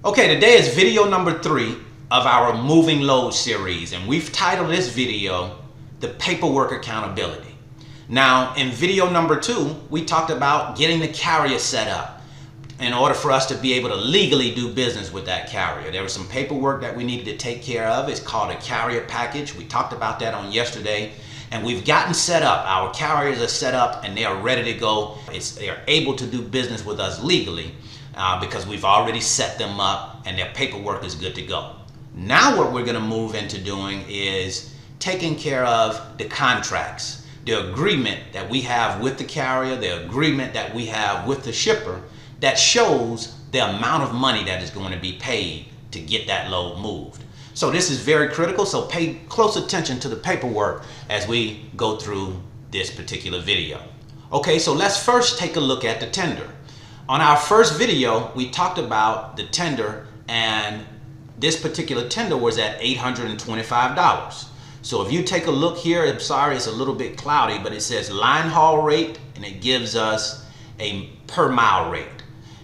Okay, today is video number 3 of our Moving Load series, and we've titled this video, The Paperwork Accountability. Now, in video number 2, we talked about getting the carrier set up in order for us to be able to legally do business with that carrier. There was some paperwork that we needed to take care of. It's called a carrier package. We talked about that on yesterday, and we've gotten set up. Our carriers are set up and they are ready to go. They are able to do business with us legally. Because we've already set them up and their paperwork is good to go. Now what we're going to move into doing is taking care of the contracts, the agreement that we have with the carrier, the agreement that we have with the shipper that shows the amount of money that is going to be paid to get that load moved. So this is very critical, so pay close attention to the paperwork as we go through this particular video. Okay, so let's first take a look at the tender. On our first video, we talked about the tender, and this particular tender was at $825. So if you take a look here, I'm sorry, it's a little bit cloudy, but it says line haul rate, and it gives us a per mile rate.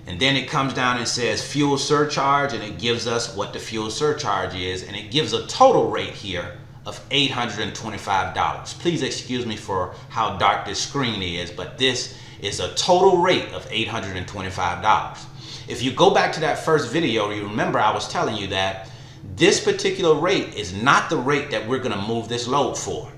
And then it comes down and says fuel surcharge, and it gives us what the fuel surcharge is, and it gives a total rate here of $825. Please excuse me for how dark this screen is, but this is a total rate of $825. If you go back to that first video, you remember I was telling you that this particular rate is not the rate that we're going to move this load for,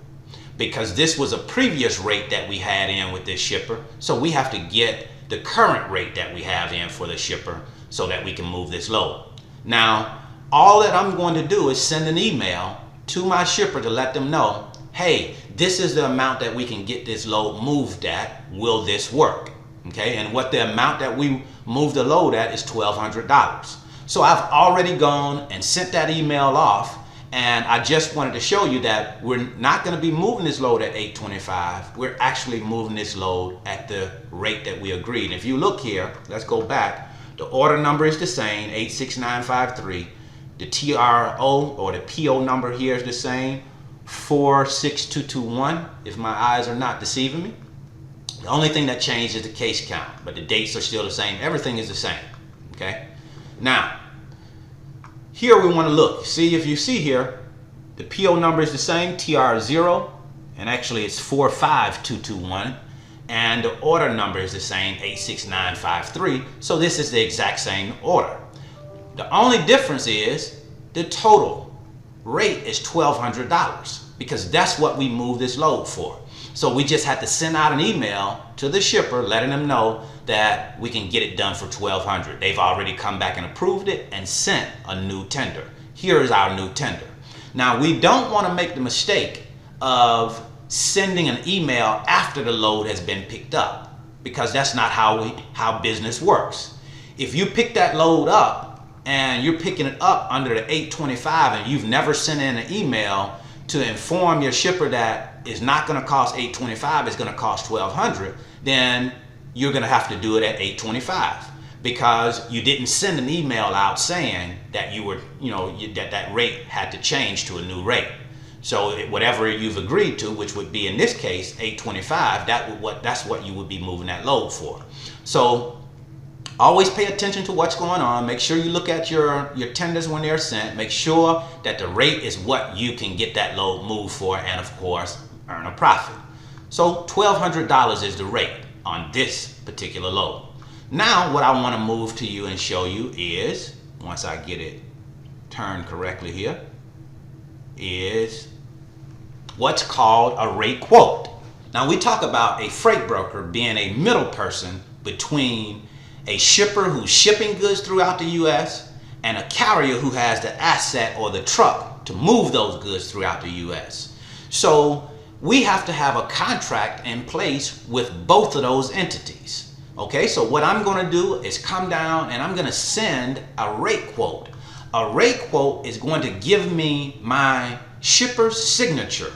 because this was a previous rate that we had in with this shipper. So we have to get the current rate that we have in for the shipper so that we can move this load. Now, all that I'm going to do is send an email to my shipper to let them know, hey, this is the amount that we can get this load moved at. Will this work? Okay, and what the amount that we move the load at is $1,200. So I've already gone and sent that email off, and I just wanted to show you that we're not going to be moving this load at $825. We're actually moving this load at the rate that we agreed. If you look here, let's go back. The order number is the same, 86953. The TRO or the PO number here is the same, 46221, if my eyes are not deceiving me. The only thing that changed is the case count, but the dates are still the same. Everything is the same. Okay. Now, here we want to look. See, if you see here, the PO number is the same, TR0, and actually it's 45221, and the order number is the same, 86953. So this is the exact same order. The only difference is the total rate is $1,200, because that's what we move this load for. So we just had to send out an email to the shipper letting them know that we can get it done for $1,200. They've already come back and approved it and sent a new tender. Here is our new tender. Now, we don't want to make the mistake of sending an email after the load has been picked up, because that's not how business works. If you pick that load up and you're picking it up under the $825 and you've never sent in an email to inform your shipper that it's not going to cost $825, it's going to cost $1,200, then you're going to have to do it at $825, because you didn't send an email out saying that you were, that rate had to change to a new rate. So whatever you've agreed to, which would be in this case $825, that's what you would be moving that load for. So always pay attention to what's going on. Make sure you look at your tenders when they're sent. Make sure that the rate is what you can get that load moved for, and of course, earn a profit. So $1,200 is the rate on this particular load. Now, what I want to move to you and show you is, once I get it turned correctly here, is what's called a rate quote. Now, we talk about a freight broker being a middle person between a shipper who's shipping goods throughout the U.S. and a carrier who has the asset or the truck to move those goods throughout the U.S. So we have to have a contract in place with both of those entities. Okay, so what I'm going to do is come down and I'm going to send a rate quote. A rate quote is going to give me my shipper's signature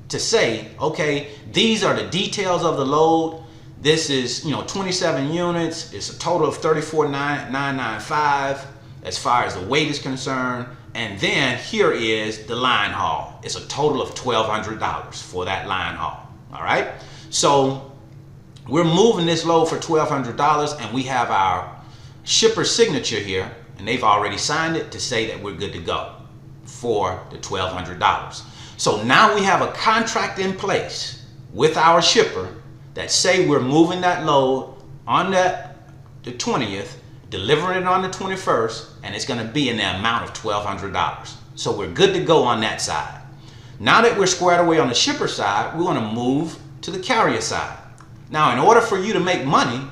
to say, okay, these are the details of the load. This is, 27 units. It's a total of 34,995 as far as the weight is concerned. And then here is the line haul. It's a total of $1,200 for that line haul. All right. So we're moving this load for $1,200, and we have our shipper signature here, and they've already signed it to say that we're good to go for the $1,200. So now we have a contract in place with our shipper that say we're moving that load on the 20th, delivering it on the 21st, and it's going to be in the amount of $1,200. So we're good to go on that side. Now that we're squared away on the shipper side, we want to move to the carrier side. Now, in order for you to make money,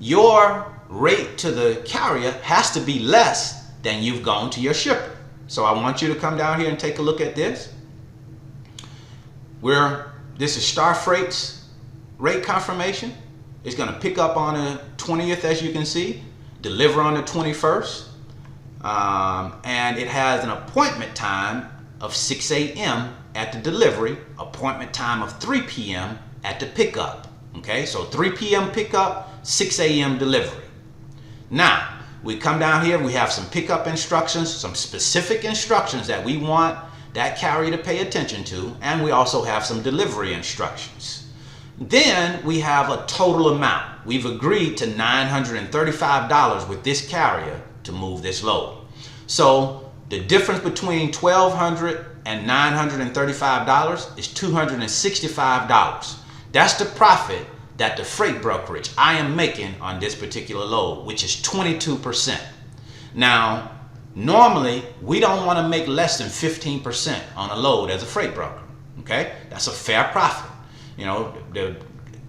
your rate to the carrier has to be less than you've gone to your shipper. So I want you to come down here and take a look at this. This is Star Freight's rate confirmation. It's going to pick up on the 20th, as you can see, deliver on the 21st, and it has an appointment time of 6 a.m. at the delivery, appointment time of 3 p.m. at the pickup. Okay, so 3 p.m. pickup, 6 a.m. delivery. Now, we come down here, we have some pickup instructions, some specific instructions that we want that carrier to pay attention to, and we also have some delivery instructions. Then we have a total amount. We've agreed to $935 with this carrier to move this load. So the difference between $1,200 and $935 is $265. That's the profit that the freight brokerage I am making on this particular load, which is 22%. Now, normally we don't want to make less than 15% on a load as a freight broker. Okay, that's a fair profit. You know, the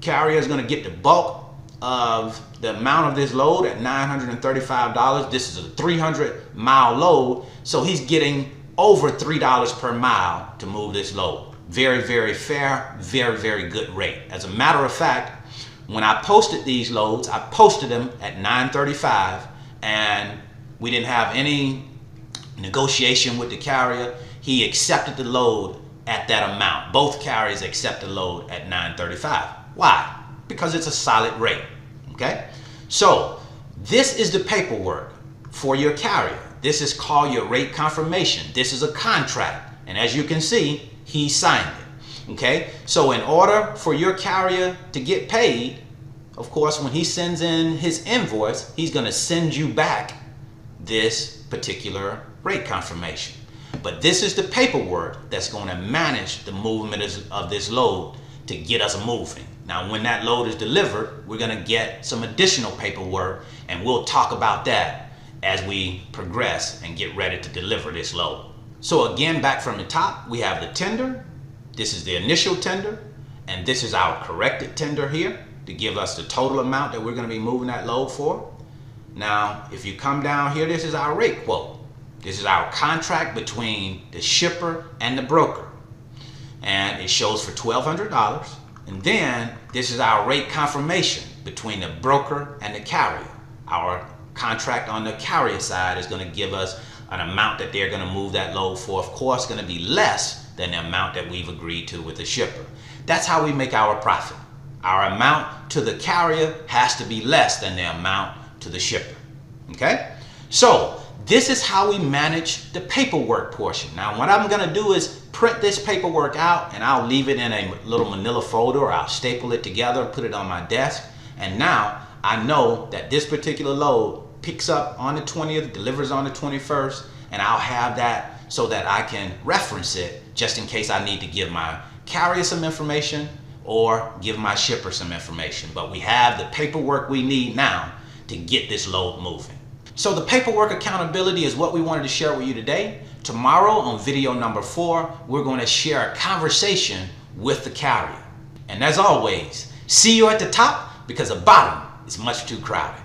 carrier is going to get the bulk of the amount of this load at $935. This is a 300-mile load, so he's getting over $3 per mile to move this load. Very, very fair, very, very good rate. As a matter of fact, when I posted these loads, I posted them at $935, and we didn't have any negotiation with the carrier. He accepted the load at that amount. Both carriers accept the load at $935. Why? Because it's a solid rate. Okay? So this is the paperwork for your carrier. This is called your rate confirmation. This is a contract. And as you can see, he signed it. Okay? So in order for your carrier to get paid, of course, when he sends in his invoice, he's going to send you back this particular rate confirmation. But this is the paperwork that's going to manage the movement of this load to get us moving. Now, when that load is delivered, we're going to get some additional paperwork, and we'll talk about that as we progress and get ready to deliver this load. So again, back from the top, we have the tender. This is the initial tender, and this is our corrected tender here to give us the total amount that we're going to be moving that load for. Now, if you come down here, this is our rate quote. This is our contract between the shipper and the broker, and it shows for $1,200. And then this is our rate confirmation between the broker and the carrier. Our contract on the carrier side is going to give us an amount that they're going to move that load for. Of course, going to be less than the amount that we've agreed to with the shipper. That's how we make our profit. Our amount to the carrier has to be less than the amount to the shipper. Okay? So this is how we manage the paperwork portion. Now, what I'm going to do is print this paperwork out, and I'll leave it in a little manila folder, or I'll staple it together and put it on my desk. And now I know that this particular load picks up on the 20th, delivers on the 21st, and I'll have that so that I can reference it just in case I need to give my carrier some information or give my shipper some information. But we have the paperwork we need now to get this load moving. So the paperwork accountability is what we wanted to share with you today. Tomorrow on video number 4, we're going to share a conversation with the carrier. And as always, see you at the top, because the bottom is much too crowded.